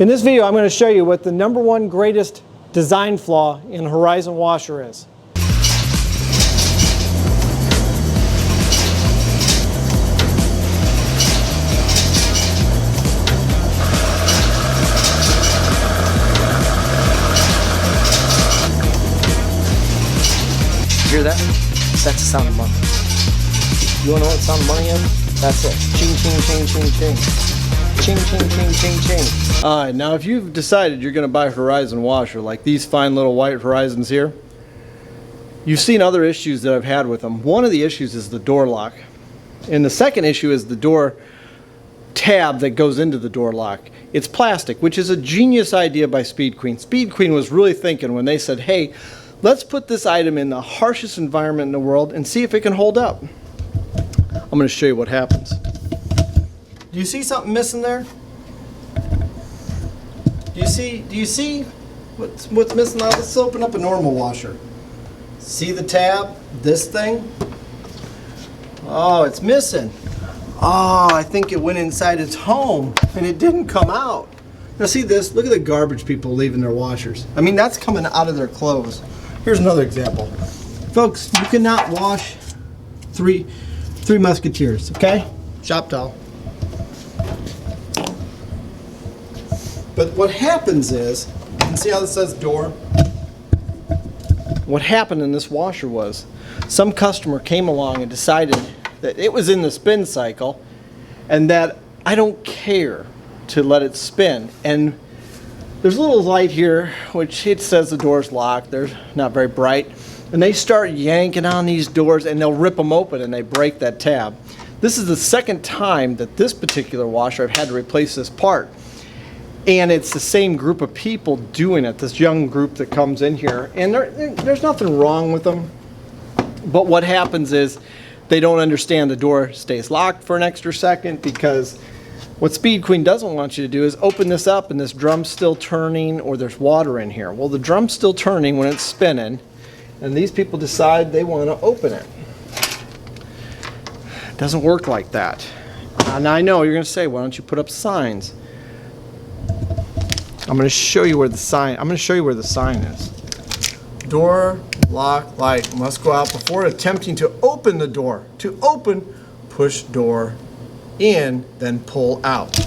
In this video, I'm going to show you what the #1 greatest design flaw in a Horizon washer is. You hear that? That's the sound of money. You wanna know what the sound of money is? That's it. Ching, ching, ching, ching, ching. Ching, ching, ching, ching, ching. Alright, now if you've decided you're going to buy a Horizon washer, like these fine little white Horizons here, you've seen other issues that I've had with them. One of the issues is the door lock. And the second issue is the door tab that goes into the door lock. It's plastic, which is a genius idea by Speed Queen. Speed Queen was really thinking when they said, hey, let's put this item in the harshest environment in the world and see if it can hold up. I'm going to show you what happens. Do you see something missing there? Do you see what's missing now? Let's open up a normal washer. See the tab? This thing? Oh, it's missing. Oh, I think it went inside its home and it didn't come out. Now see this? Look at the garbage people leaving their washers. I mean, that's coming out of their clothes. Here's another example. Folks, you cannot wash three Musketeers, okay? Shop towel. But what happens is, you can see how this says door? What happened in this washer was, some customer came along and decided that it was in the spin cycle and that I don't care to let it spin. And there's a little light here, which it says the door's locked. They're not very bright. And they start yanking on these doors and they'll rip them open and they break that tab. This is the second time that this particular washer I've had to replace this part. And it's the same group of people doing it, this young group that comes in here. And there's nothing wrong with them. But what happens is they don't understand the door stays locked for an extra second, because what Speed Queen doesn't want you to do is open this up and this drum's still turning or there's water in here. Well, the drum's still turning when it's spinning, and these people decide they want to open it. It doesn't work like that. And I know you're going to say, why don't you put up signs? I'm going to show you where the sign is. Door lock light must go out before attempting to open the door. To open, push door in, then pull out.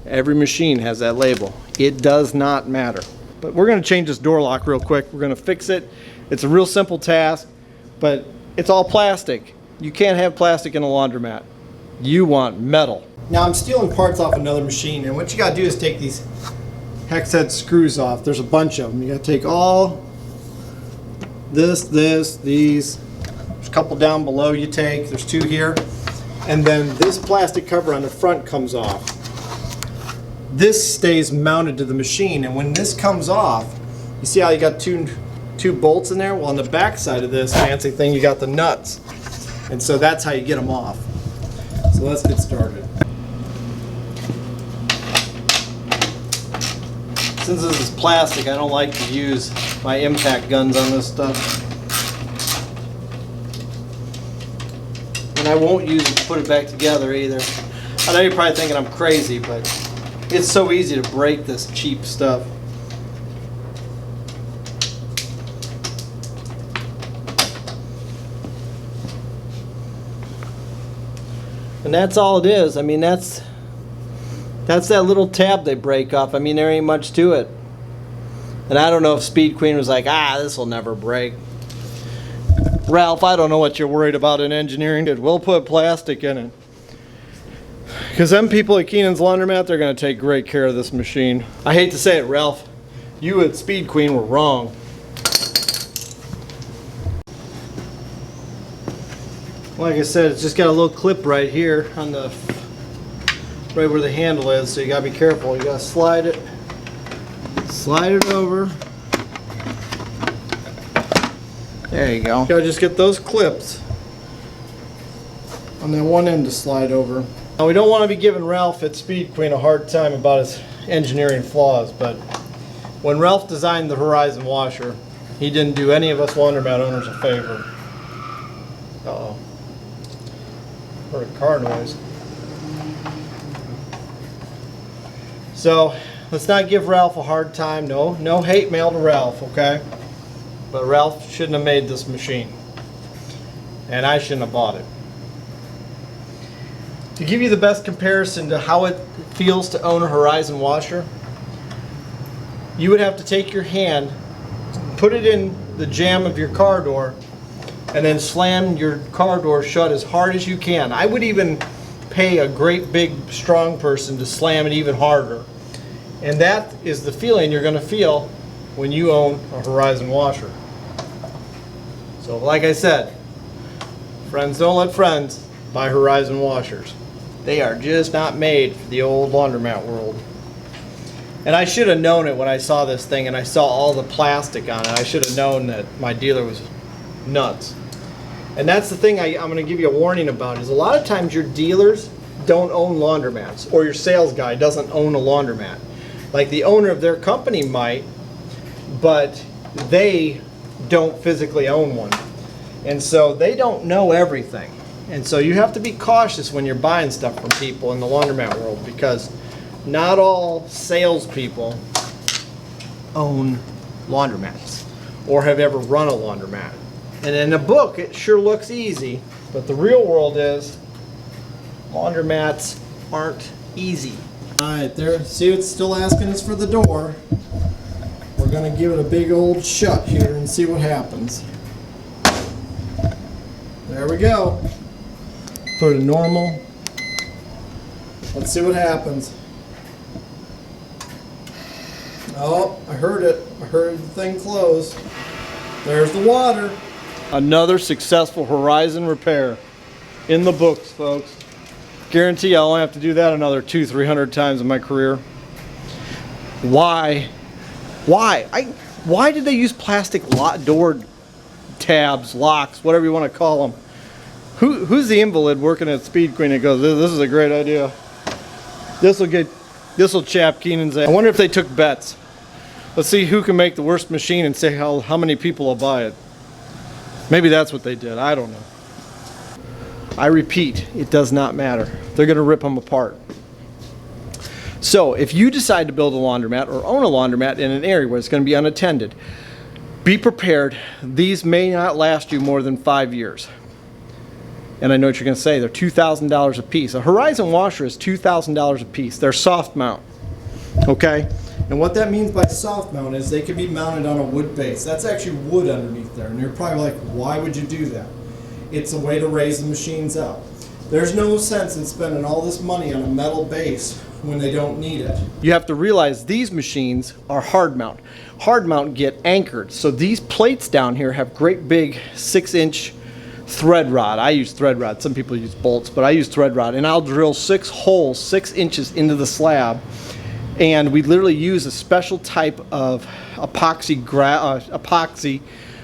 Every machine has that label. It does not matter. But we're going to change this door lock real quick. We're going to fix it. It's a real simple task, but it's all plastic. You can't have plastic in a laundromat. You want metal. Now I'm stealing parts off another machine, and what you got to do is take these hex head screws off. There's a bunch of them. You got to take all these. There's a couple down below you take. There's 2 here. And then this plastic cover on the front comes off. This stays mounted to the machine, and when this comes off, you see how you got two bolts in there? Well, on the back side of this fancy thing, you got the nuts. And so that's how you get them off. So let's get started. Since this is plastic, I don't like to use my impact guns on this stuff. And I won't use it to put it back together either. I know you're probably thinking I'm crazy, but it's so easy to break this cheap stuff. And that's all it is. I mean, that's that little tab they break off. I mean, there ain't much to it. And I don't know if Speed Queen was like, this will never break. Ralph, I don't know what you're worried about in engineering. We'll put plastic in it. Because them people at Keenan's Laundromat, they're going to take great care of this machine. I hate to say it, Ralph. You at Speed Queen were wrong. Like I said, it's just got a little clip right here on the right where the handle is, so you gotta be careful. You gotta slide it over. There you go. You gotta just get those clips on that one end to slide over. Now we don't want to be giving Ralph at Speed Queen a hard time about his engineering flaws, but when Ralph designed the Horizon washer, he didn't do any of us laundromat owners a favor. Uh-oh. Heard a car noise. So let's not give Ralph a hard time. No hate mail to Ralph, okay? But Ralph shouldn't have made this machine. And I shouldn't have bought it. To give you the best comparison to how it feels to own a Horizon washer, you would have to take your hand, put it in the jamb of your car door, and then slam your car door shut as hard as you can. I would even pay a great big strong person to slam it even harder. And that is the feeling you're going to feel when you own a Horizon washer. So like I said, friends don't let friends buy Horizon washers. They are just not made for the old laundromat world. And I should have known it when I saw this thing and I saw all the plastic on it. I should have known that my dealer was nuts. And that's the thing I'm going to give you a warning about, is a lot of times your dealers don't own laundromats, or your sales guy doesn't own a laundromat. Like the owner of their company might, but they don't physically own one. And so they don't know everything. And so you have to be cautious when you're buying stuff from people in the laundromat world, because not all salespeople own laundromats or have ever run a laundromat. And in a book, it sure looks easy, but the real world is laundromats aren't easy. All right, there. See, it's still asking us for the door. We're gonna give it a big old shut here and see what happens. There we go. Put it in normal. Let's see what happens. Oh, I heard it. I heard the thing close. There's the water. Another successful Horizon repair in the books, folks. Guarantee I'll only have to do that another 200-300 times in my career. Why? Why did they use plastic door tabs, locks, whatever you want to call them? Who's the invalid working at Speed Queen that goes, this is a great idea. This will chap Keenan's ass. I wonder if they took bets. Let's see who can make the worst machine and say how many people will buy it. Maybe that's what they did. I don't know. I repeat, it does not matter. They're going to rip them apart. So if you decide to build a laundromat or own a laundromat in an area where it's going to be unattended, be prepared. These may not last you more than 5 years. And I know what you're going to say. They're $2,000 a piece. A Horizon washer is $2,000 a piece. They're soft mount. Okay? And what that means by soft mount is they can be mounted on a wood base. That's actually wood underneath there. And you're probably like, why would you do that? It's a way to raise the machines up. There's no sense in spending all this money on a metal base when they don't need it. You have to realize these machines are hard mount. Hard mount get anchored. So these plates down here have great big 6-inch thread rod. I use thread rod. Some people use bolts, but I use thread rod. And I'll drill 6 holes, 6 inches into the slab. And we literally use a special type of epoxy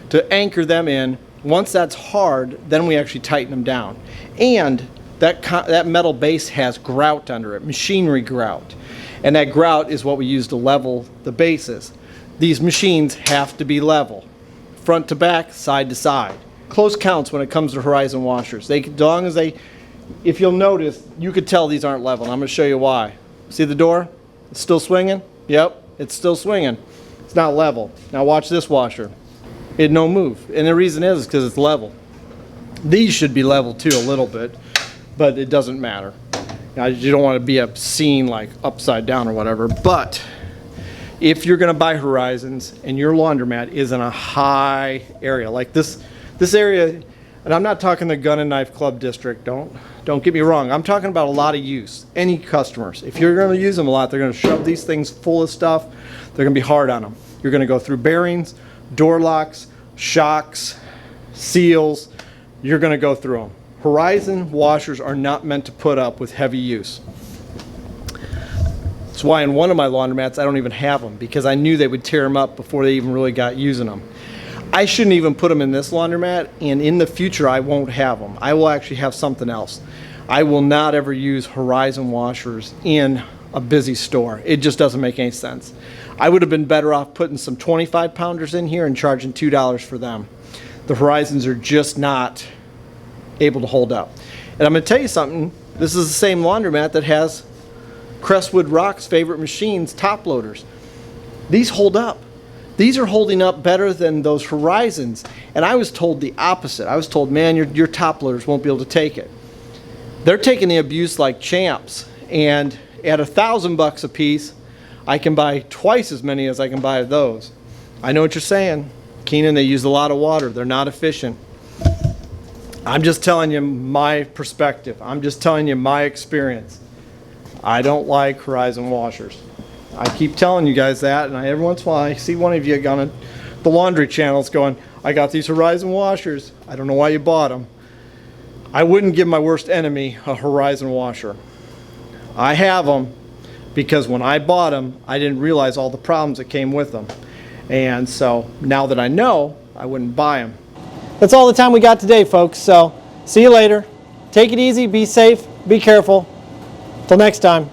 to anchor them in. Once that's hard, then we actually tighten them down. And that metal base has grout under it, machinery grout. And that grout is what we use to level the bases. These machines have to be level, front to back, side to side. Close counts when it comes to Horizon washers. As long as if you'll notice, you could tell these aren't level. And I'm going to show you why. See the door? It's still swinging? Yep, it's still swinging. It's not level. Now watch this washer. It no move. And the reason is because it's level. These should be level too a little bit, but it doesn't matter. Now, you don't want to be seen like upside down or whatever, but if you're going to buy Horizons and your laundromat is in a high area like this area, and I'm not talking the gun and knife club district, don't get me wrong, I'm talking about a lot of use. Any customers, if you're going to use them a lot, they're going to shove these things full of stuff. They're going to be hard on them. You're going to go through bearings, door locks, shocks, seals. You're going to go through them. Horizon washers are not meant to put up with heavy use. That's why in one of my laundromats I don't even have them, because I knew they would tear them up before they even really got using them. I shouldn't even put them in this laundromat, and in the future I won't have them. I will actually have something else. I will not ever use Horizon washers in a busy store. It just doesn't make any sense. I would have been better off putting some 25-pounders in here and charging $2 for them. The Horizons are just not able to hold up. And I'm going to tell you something. This is the same laundromat that has Crestwood Rock's favorite machines, top loaders. These hold up. These are holding up better than those Horizons. And I was told the opposite. I was told, man, your top loaders won't be able to take it. They're taking the abuse like champs. And at $1,000 a piece, I can buy twice as many as I can buy of those. I know what you're saying. Keenan, they use a lot of water. They're not efficient. I'm just telling you my perspective. I'm just telling you my experience. I don't like Horizon washers. I keep telling you guys that, and every once in a while I see one of you on the laundry channels going, I got these Horizon washers. I don't know why you bought them. I wouldn't give my worst enemy a Horizon washer. I have them because when I bought them, I didn't realize all the problems that came with them. And so now that I know, I wouldn't buy them. That's all the time we got today, folks. So see you later. Take it easy, be safe, be careful. Till next time.